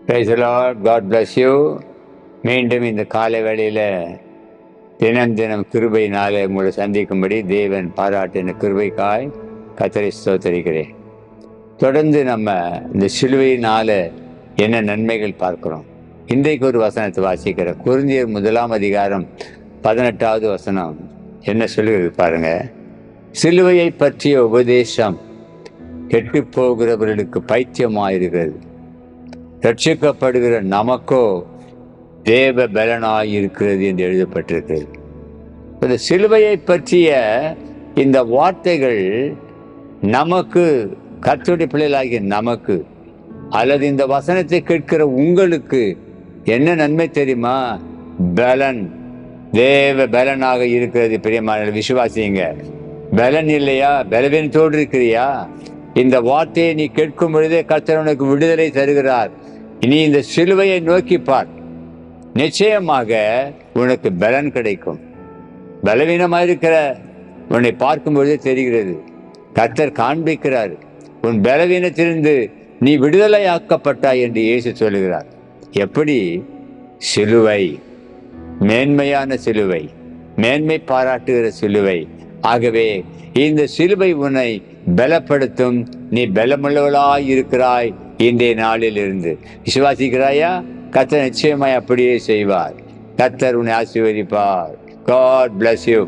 Praise the Lord. God bless you. மீண்டும் இந்த காலை வேளையில் தினம் தினம் கிருபையினாலே உங்களை சந்திக்கும்படி தேவன் பாராட்டின கிருபைக்காய் கர்த்தரை ஸ்தோத்திரிக்கிறேன். தொடர்ந்து நம்ம இந்த சிலுவையினால என்ன நன்மைகள் பார்க்கிறோம். இன்றைக்கு ஒரு வசனத்தை வாசிக்கிறோம். கொரிந்தியர் 1 வசனம் என்ன சொல்லுகிறது பாருங்க. சிலுவையை பற்றிய உபதேசம் கெட்டு போகிறவர்களுக்கு பைத்தியமாயிருக்கிறது, ரட்சிக்கப்படுகிற நமக்கோ தேவ பலனாயிருக்கிறது என்று எழுதப்பட்டிருக்கிறது. இந்த சிலுவையை பற்றிய இந்த வார்த்தைகள் நமக்கு, கர்த்தருடைய பிள்ளைகளாகிய நமக்கு, அல்லது இந்த வசனத்தை கேட்கிற உங்களுக்கு என்ன நன்மை தெரியுமா? பலன், தேவ பலனாக இருக்கிறது. பிரியமான விசுவாசிங்க, பலன் இல்லையா? பலவீனத்தோடு இருக்கிறியா? இந்த வார்த்தையை நீ கேட்கும் பொழுதே கர்த்தர் உனக்கு விடுதலை தருகிறார். இனி இந்த சிலுவையை நோக்கி பார், நிச்சயமாக உனக்கு பலன் கிடைக்கும். பலவீனமாக இருக்கிற உன்னை பார்க்கும் பொழுதே தெரிகிறது, கர்த்தர் காண்பிக்கிறார். உன் பலவீனத்திலிருந்து நீ விடுதலை ஆக்கப்பட்டாய் என்று இயேசு சொல்லுகிறார். எப்படி? சிலுவை, மேன்மையான சிலுவை, மேன்மை பாராட்டுகிற சிலுவை. ஆகவே இந்த சிலுவை உன்னை பலப்படுத்தும். நீ பலமுள்ளவளாய் இருக்கிறாய். இன்றைய நாளில் இருந்து விசுவாசிக்கிறாயா? கர்த்தர் நிச்சயமாய் அப்படியே செய்வார். கர்த்தர் உன்னை ஆசீர்வதிப்பார். God bless you.